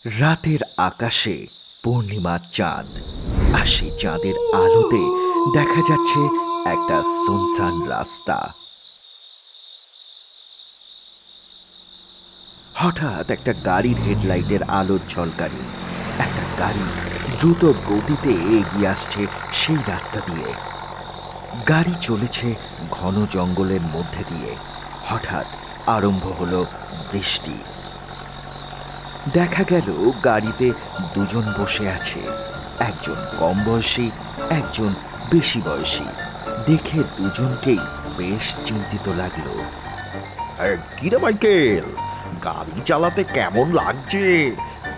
রাতের আকাশে পূর্ণিমার চাঁদ, আর সেই চাঁদের আলোতে দেখা যাচ্ছে একটা সুনসান রাস্তা। হঠাৎ একটা গাড়ির হেডলাইটের আলোর ঝলকানি। একটা গাড়ি দ্রুত গতিতে এগিয়ে আসছে সেই রাস্তা দিয়ে। গাড়ি চলেছে ঘন জঙ্গলের মধ্যে দিয়ে। হঠাৎ আরম্ভ হলো বৃষ্টি। দেখা গেল গাড়িতে দুজন বসে আছে, একজন কম বয়সী, একজন বেশি বয়সী। দেখে দুজনকেই বেশ চিন্তিত লাগলো। কিরে মাইকেল, গাড়ি চালাতে কেমন লাগছে?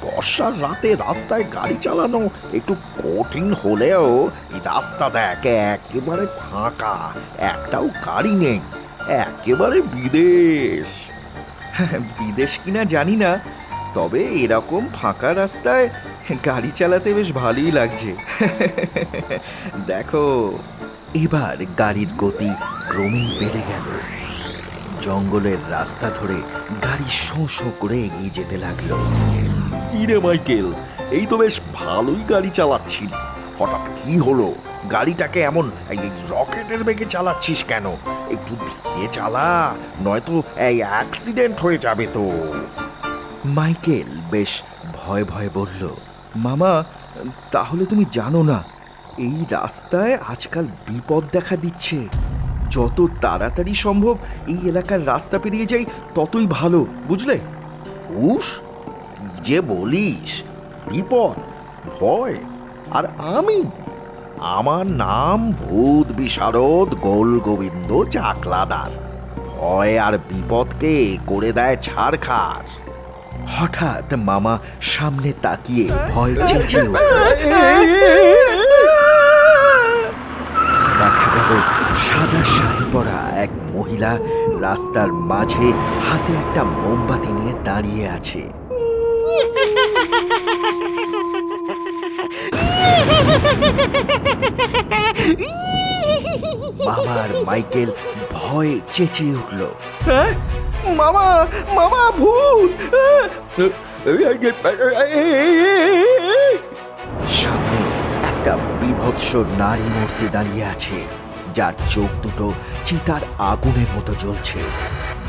বর্ষার রাতে রাস্তায় গাড়ি চালানো একটু কঠিন হলেও এই রাস্তা দেখ একেবারে ফাঁকা, একটাও গাড়ি নেই, একেবারে বিদেশ। বিদেশ কিনা জানি না, তবে এরকম ফাঁকা রাস্তায় গাড়ি চালাতে বেশ ভালোই লাগছে। দেখো, এবার গাড়ির গতি ক্রমেই বেড়ে গেল। জঙ্গলের রাস্তা ধরে গাড়ি শোঁ শোঁ করে এগিয়ে যেতে লাগলো। কিরে মাইকেল, এই তো বেশ ভালোই গাড়ি চালাচ্ছিস, হঠাৎ কি হলো? গাড়িটাকে এমন এই রকেটের বেগে চালাচ্ছিস কেন? একটু ধীরে চালা, নয়তো এই অ্যাক্সিডেন্ট হয়ে যাবে তো। মাইকেল বেশ ভয় ভয়ে বলল, মামা, তাহলে তুমি জানো না, এই রাস্তায় আজকাল বিপদ দেখা দিচ্ছে। যত তাড়াতাড়ি সম্ভব এই এলাকার রাস্তা পেরিয়ে যাই ততই ভালো, বুঝলে? হুস, কি যে বলিস! বিপদ, ভয়, আর আমি? আমার নাম ভূত বিশারদ গোল গোবিন্দ চাকলাদার। ভয় আর বিপদকে করে দেয় ছাড়খাড়। হঠাৎ মামা সামনে তাকিয়ে ভয় চেঁচিয়ে উঠল। দেখা গেল সাদা শাড়ি পরা এক মহিলা রাস্তার মাঝে হাতে একটা মোমবাতি নিয়ে দাঁড়িয়ে আছে। মামা আর মাইকেল ভয়ে চেঁচিয়ে উঠল, হ্যাঁ মামা, মামা, ভূত! সামনে একটা বিভৎস নারী মূর্তি দাঁড়িয়ে আছে, যার চোখ দুটো চিতার আগুনের মতো জ্বলছে।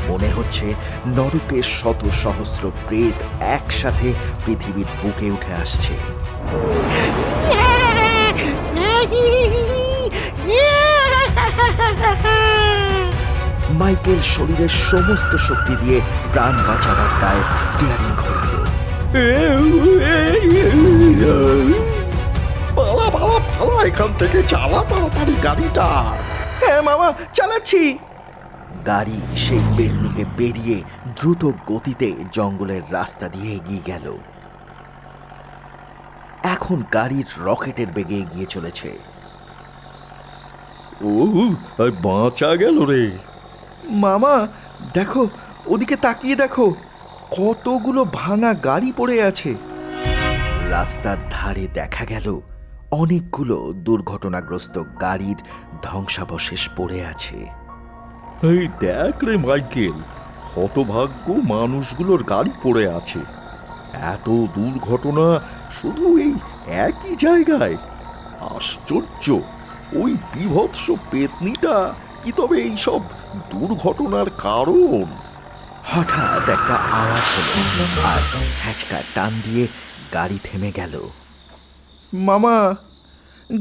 মনে হচ্ছে নরকের শত সহস্র প্রেত একসাথে পৃথিবীর বুকে উঠে আসছে। মাইকেল শরীরের সমস্ত শক্তি দিয়ে প্রাণ বাঁচাবার দায় স্টিয়ারিং ঘোরালো। পালা পালা পালা, এখান থেকে চালা তাড়াতাড়ি গাড়িটা। হ্যাঁ মামা, চালাচ্ছি। গাড়ি সেই পেতনিকে পেরিয়ে দ্রুত গতিতে জঙ্গলের রাস্তা দিয়ে এগিয়ে গেল। এখন গাড়ির রকেটের বেগে এগিয়ে চলেছে। ও, বাঁচা গেল রে। মামা, দেখো, ওদিকে তাকিয়ে দেখো, কতগুলো ভাঙা গাড়ি পড়ে আছে। রাস্তার ধারে দেখা গেল অনেকগুলো দুর্ঘটনাগ্রস্ত গাড়ির ধ্বংসাবশেষ পড়ে আছে। এই দেখ রে মাইকেল, হতভাগ্য মানুষগুলোর গাড়ি পড়ে আছে। এত দুর্ঘটনা শুধু এই একই জায়গায়! আশ্চর্য, ওই বিভৎস পেতনিটা কি তবে এই সব দুর্ঘটনার কারণ? হঠাৎ একটা আওয়াজ হলো, আর হ্যাচকা টান দিয়ে গাড়ি থেমে গেল। মামা,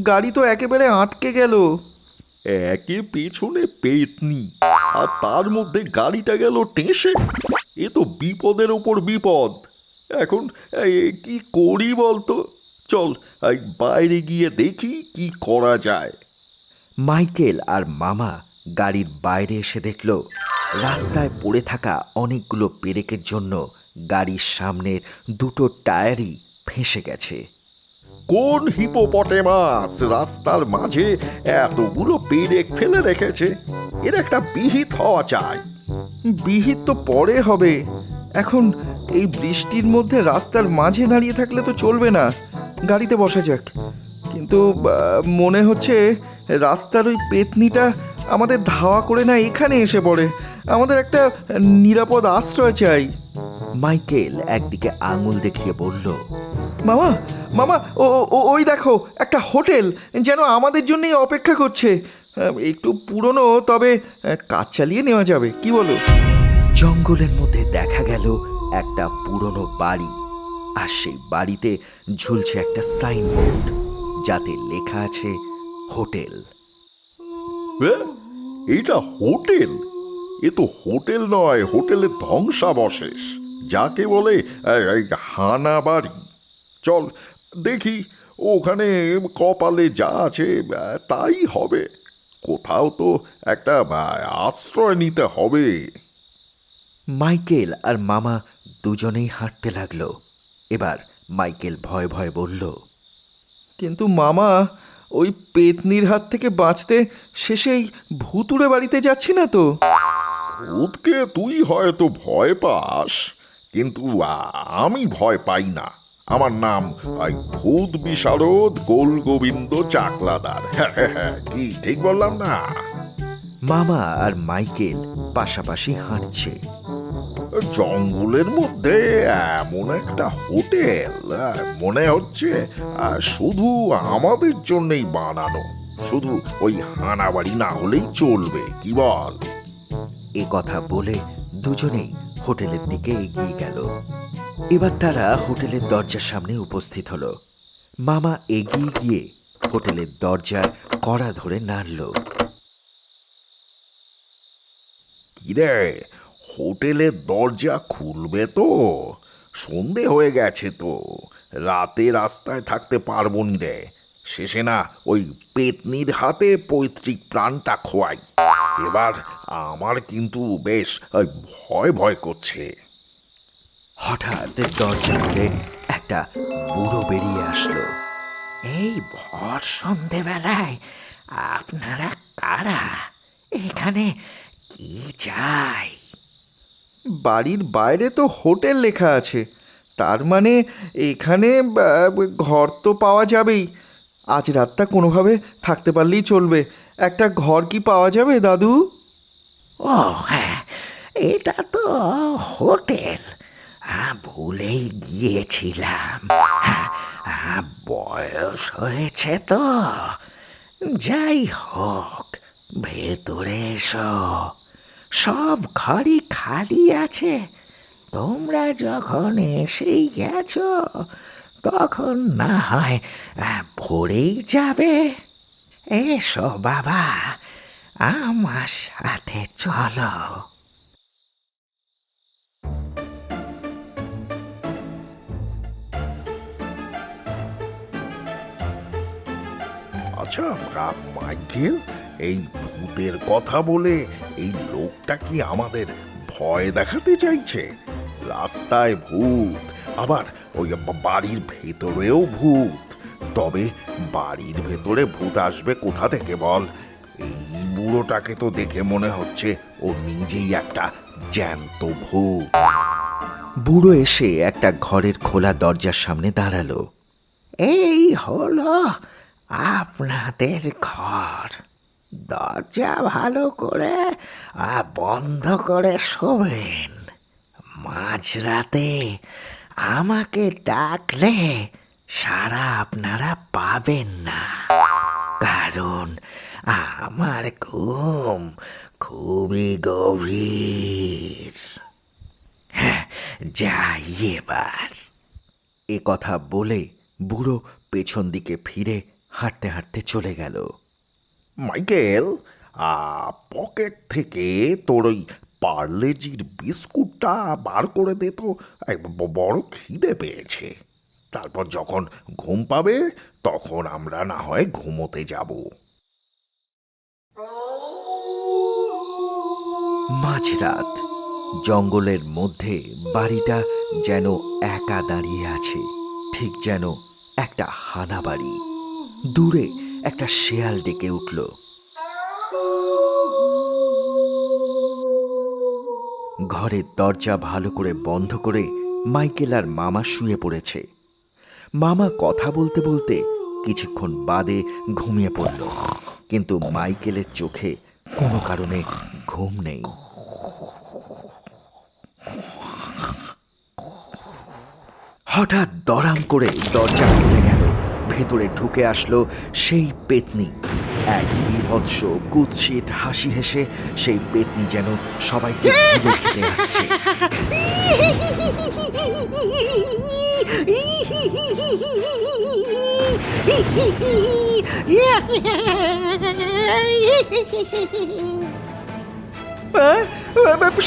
গাড়ি তো একেবারে আটকে গেল। একে পেছনে পেতনি, আর তার মধ্যে গাড়িটা গেল টেসে। এ তো বিপদের ওপর বিপদ। এখন কি করি বলতো? চল, বাইরে গিয়ে দেখি কি করা যায়। মাইকেল আর মামা গাড়ির বাইরে এসে দেখল রাস্তায় পড়ে থাকা অনেকগুলো পেরেকের জন্য গাড়ির সামনের দুটো টায়ারই ফেঁসে গেছে। কোন হিপোপটেমাস রাস্তার মাঝে এতগুলো পেরেক ফেলে রেখেছে? এর একটা বিহিত হওয়া চাই। বিহিত তো পরে হবে, এখন এই বৃষ্টির মধ্যে রাস্তার মাঝে দাঁড়িয়ে থাকলে তো চলবে না। গাড়িতে বসা যাক। কিন্তু মনে হচ্ছে রাস্তার ওই পেতনিটা আমাদের ধাওয়া করে না এখানে এসে পড়ে। আমাদের একটা নিরাপদ আশ্রয় চাই। মাইকেল একদিকে আঙুল দেখিয়ে বলল, মামা মামা ওই দেখো একটা হোটেল যেন আমাদের জন্যই অপেক্ষা করছে। একটু পুরনো, তবে কাজ চালিয়ে নেওয়া যাবে, কি বলো? জঙ্গলের মধ্যে দেখা গেল একটা পুরনো বাড়ি, আর সেই বাড়িতে ঝুলছে একটা সাইনবোর্ড যাতে লেখা আছে হোটেল। এইটা হোটেল? এ তো হোটেল নয়, হোটেলের ধ্বংসাবশেষ, যাকে বলে হানা বাড়ি। চল দেখি ওখানে কপালে যা আছে তাই হবে। কোথাও তো একটা আশ্রয় নিতে হবে। মাইকেল আর মামা দুজনেই হাঁটতে লাগলো। এবার মাইকেল ভয়ে ভয়ে বলল, কিন্তু মামা, ওই পেতনির হাত থেকে বাঁচতে শেষেই ভুতুড়ে বাড়িতে যাচ্ছি না তো? ভূতকে তুই হয়তো ভয় পাস, কিন্তু আমি ভয় পাই না। আমার নাম ভূত বিশারদ গোল গোবিন্দ চাকলাদার। কি ঠিক বললাম না? মামা আর মাইকেল পাশাপাশি হাঁটছে। জঙ্গলের মধ্যে এমন একটা হোটেল মনে হচ্ছে শুধু আমাদের জন্যই বানানো। শুধু ওই হানাবাড়ি না হলেই চলবে, কি বল? এ কথা বলে দুজনেই হোটেলের দিকে এগিয়ে গেল। এবার তারা হোটেলের দরজার সামনে উপস্থিত হলো। মামা এগিয়ে গিয়ে হোটেলের দরজার কড়া ধরে নাড়ল। কিরে, হোটেলের দরজা খুলবে তো? সন্ধে হয়ে গেছে তো, রাতে রাস্তায় থাকতে পারবো নি রে। শেষে না ওই পেতনির হাতে পৈতৃক প্রাণটা খোয়াই। এবার আমার কিন্তু বেশ ভয় ভয় করছে। হঠাৎ দরজা খুলে একটা বুড়ো বেরিয়ে আসলো। এই ভর সন্ধেবেলায় আপনারা কারা? এখানে কি চাই? বাড়ির বাইরে তো হোটেল লেখা আছে, তার মানে এখানে ঘর তো পাওয়া যাবেই। আজ রাতটা কোনোভাবে থাকতে পারলেই চলবে। একটা ঘর কি পাওয়া যাবে দাদু? ও হ্যাঁ, এটা তো হোটেল, ভুলেই গিয়েছিলাম। বয়স হয়েছে তো। যাই হোক, ভেতরে এসো, সব ঘরই খালি আছে। তোমরা যখন এসেই গেছো, তখন না হয় ভরেই যাবে। এসো বাবা, আমার সাথে চলো। আচ্ছা মাইকেল, এই ভূতের কথা বলে এই লোকটা কি আমাদের ভয় দেখাতে চাইছে? রাস্তায় ভূত, আবার ওই বাড়ির ভেতরেও ভূত। তবে বাড়ির ভেতরে ভূত আসবে কোথা থেকে বল? এই বুড়োটাকে তো দেখে মনে হচ্ছে ও নিজেই একটা জ্যান্ত ভূত। বুড়ো এসে একটা ঘরের খোলা দরজার সামনে দাঁড়ালো। এই হলো আপনাদের ঘর। দরজা ভালো করে বন্ধ করে শোবেন। মাঝরাতে আমাকে ডাকলে সাড়া আপনারা পাবেন না, কারণ আমার ঘুম খুবই গভীর। হ্যাঁ, যাই এবার। এ কথা বলে বুড়ো পেছন দিকে ফিরে হাঁটতে হাঁটতে চলে গেল। মাইকেল, পকেট থেকে তোর ওই পার্লেজির বিস্কুটটা বার করে দে তো, বড় খিদে পেয়েছে। তারপর যখন ঘুম পাবে তখন আমরা না হয় ঘুমোতে যাব। মাঝরাত, জঙ্গলের মধ্যে বাড়িটা যেন একা দাঁড়িয়ে আছে, ঠিক যেন একটা হানা বাড়ি। দূরে একটা শেয়াল ডেকে উঠল। ঘরের দরজা ভালো করে বন্ধ করে মাইকেল আর মামা শুয়ে পড়েছে। মামা কথা বলতে বলতে কিছুক্ষণ বাদে ঘুমিয়ে পড়ল, কিন্তু মাইকেলের চোখে কোনো কারণে ঘুম নেই। হঠাৎ দড়াম করে দরজা খুলে গেল। ভেতরে ঢুকে আসলো সেই পেতনি। এক বীভৎস কুৎসিত হাসি হেসে সেই পেতনি যেন সবাইকে ঘিরে ঘিরে আসছে।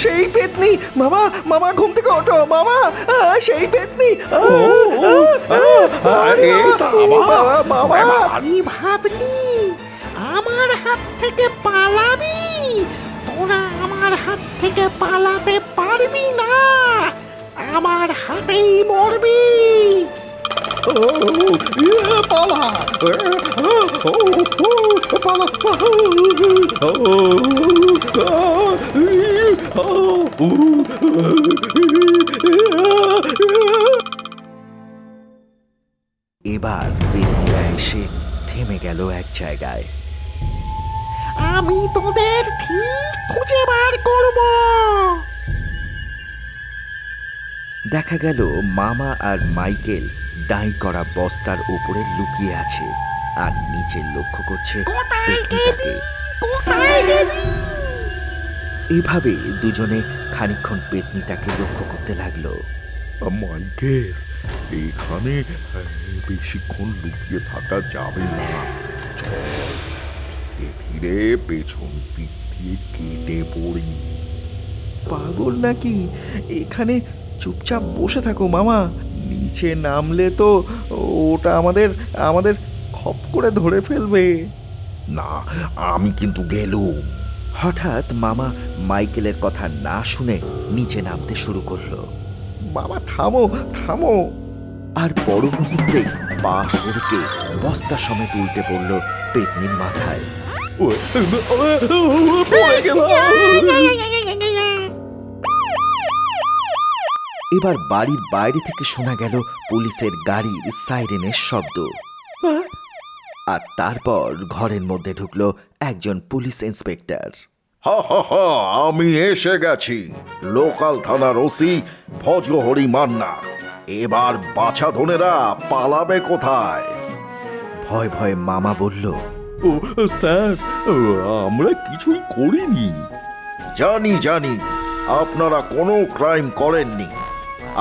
সেই পেতনি! মামা, মামা, ঘুম থেকে ওঠো মামা! সেই পেতনি! আরে মামা! আমি ভাবলি আমার হাত থেকে পালাবি? তোরা আমার হাত থেকে পালাতে পারবি না, আমার হাতেই মরবি। পালা পালা এবার পেতনিরা এসে থেমে গেল এক জায়গায়। আমি তোদের ঠিক খুঁজে বার করব। দেখা গেল মামা আর মাইকেল ডাই করা বস্তার উপরে লুকিয়ে আছে আর নিচে লক্ষ্য করছে পেতনিটাকে। কোথায় গেলি? এভাবে দুজনে খানিকক্ষণ পেতনিটাকে লক্ষ্য করতে লাগলো। মাইকেল, এখানে বেশিক্ষণ লুকিয়ে থাকা যাবে না। চল, ধীরে ধীরে পেছন দিক দিয়ে কেটে পড়ি। পাগল নাকি? এখানে চুপচাপ বসে থাকো মামা। নিচে নামলে তো ওটা আমাদের আমাদের খপ করে ধরে ফেলবে। না, আমি কিন্তু গেলুম। হঠাৎ মামা মাইকেলের কথা না শুনে নিচে নামতে শুরু করলো। বাবা থামো, থামো! আর বড় মুহূর্তে পা হড়কে বস্তা সমেত উল্টে পড়ল পেতনির মাথায়। পড়ে গেলাম। এবার বাড়ির বাইরে থেকে শোনা গেল পুলিশের গাড়ির সাইরেনের শব্দ। আর তারপর ঘরের মধ্যে ঢুকলো একজন পুলিশ ইন্সপেক্টর। হা হা হা, আমি এসে গেছি, লোকাল থানার ওসি ভজহরি মান্না। এবার বাছা ধনেরা পালাবে কোথায়? ভয় ভয়ে মামা বলল, ও স্যার, আমরা কিছুই করিনি। জানি জানি, আপনারা কোনো ক্রাইম করেননি।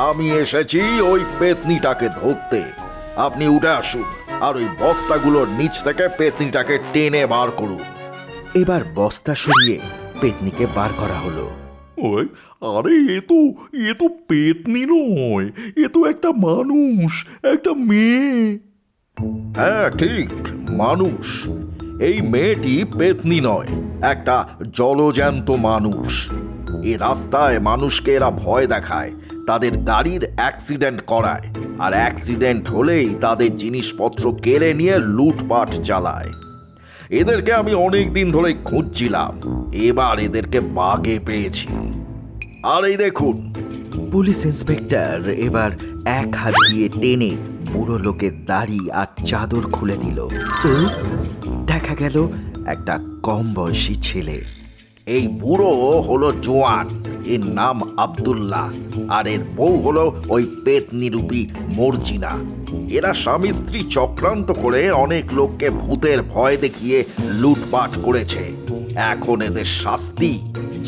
আমি এসেছি ওই পেতনিটাকে ধরতে। আপনি উঠে আসুন আর ওই বস্তাগুলোর নিচ থেকে পেতনিটাকে টেনে বার করুন। এবার বস্তা সরিয়ে পেতনিকে বার করা হলো। ওই, আরে এ তো পেতনি নয়, এ তো একটা মানুষ, একটা মেয়ে। হ্যাঁ ঠিক, মানুষ। এই মেয়েটি পেতনি নয়, একটা জলজ্যান্ত মানুষ। এ রাস্তায় মানুষকে এরা ভয় দেখায়, তাদের গাড়ির অ্যাক্সিডেন্ট করায়, আর অ্যাক্সিডেন্ট হলেই তাদের জিনিসপত্র কেড়ে নিয়ে লুটপাট চালায়। এদেরকে আমি অনেক দিন ধরে খুঁজছিলাম, এবার এদেরকে বাগে পেয়েছি। আর এই দেখুন। পুলিশ ইন্সপেক্টর এবার এক হাত দিয়ে টেনে বুড়ো লোকের দাড়ি আর চাদর খুলে দিল। দেখা গেল একটা কম বয়সী ছেলে। এই বুড়ো হলো জোয়ান, এর নাম আব্দুল্লাহ, আর এর বউ হলো ওই পেতনিরূপী মর্জিনা। এরা স্বামী স্ত্রী চক্রান্ত করে অনেক লোককে ভূতের ভয় দেখিয়ে লুটপাট করেছে। এখন এদের শাস্তি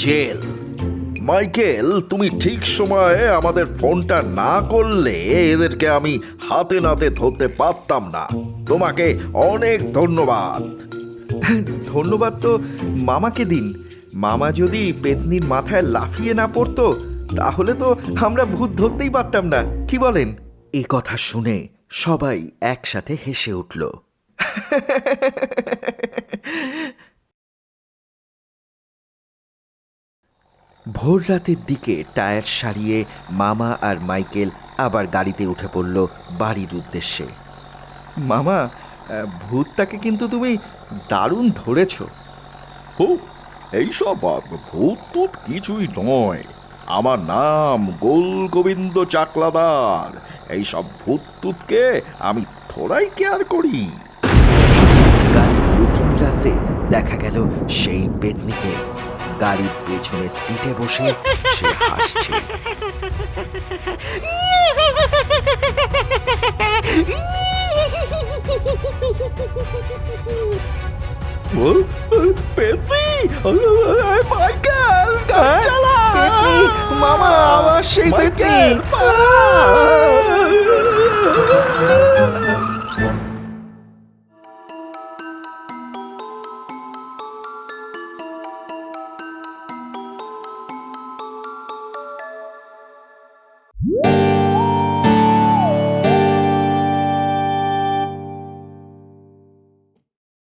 জেল। মাইকেল, তুমি ঠিক সময়ে আমাদের ফোনটা না করলে এদেরকে আমি হাতে নাতে ধরতে পারতাম না। তোমাকে অনেক ধন্যবাদ। ধন্যবাদ তো মামাকে দিন। মামা যদি পেতনির মাথায় লাফিয়ে না পড়তো তাহলে তো আমরা ভূত ধরতেই পারতাম না, কি বলেন? এ কথা শুনে সবাই একসাথে হেসে উঠল। ভোর রাতের দিকে টায়ার সারিয়ে মামা আর মাইকেল আবার গাড়িতে উঠে পড়ল বাড়ির উদ্দেশ্যে। মামা, ভূতটাকে কিন্তু তুমি দারুণ ধরেছ। ও, এইসব ভূত টুত কিছুই নয়। আমার নাম গোল গোবিন্দ চাকলাদার। এইসব ভূত টুতকে আমি থোড়াই কেয়ার করি। গাড়ির লুকিং গ্লাসে দেখা গেল সেই পেতনিকে। গাড়ির পেছনের সিটে বসে সে হাসছে। পেতনি! মাইকেল, গাড়ি চালা! পেতনি! মামা, আবার সেই পেতনি! মাইকেল, পালা!